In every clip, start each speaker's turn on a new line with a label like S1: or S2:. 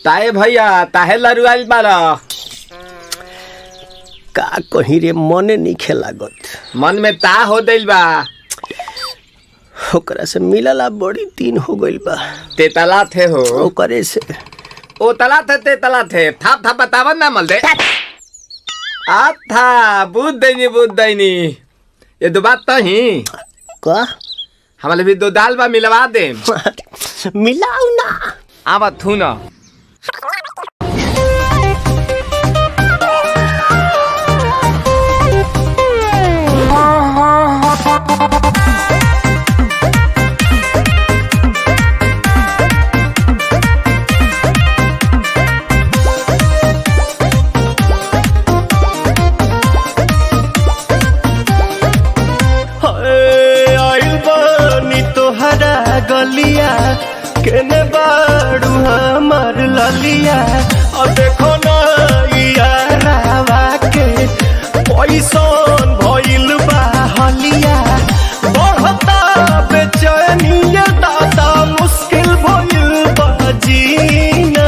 S1: ताए भैया ताहे लरुआल बारा
S2: का कहीं रे मने नहीं लागत।
S1: मन में ता हो दिल बा
S2: ओकरा से मिलला बड़ी दिन हो गइल बा।
S1: ते तला थे हो
S2: ओकरे से
S1: ओ तला थे ते तला थे थाप थाप बतावन ना मल दे आ था बुद्ध दैनी ये दो बात तो ही
S2: का
S1: हमारे भी दो दाल बा मिलवा दे
S2: मिलाऊ ना
S1: आवा थू ना
S2: गलिया केने बाड़ू हमार ललिया और देखो ना यारावा के पैसन भइल बा हलिया बढ़ता बेचैनिया दादा मुश्किल भइल बा जीना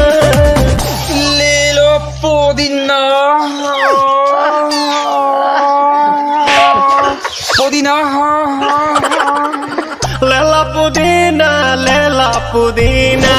S1: ले लो पुदीना पुदीना
S2: लेला पुदीना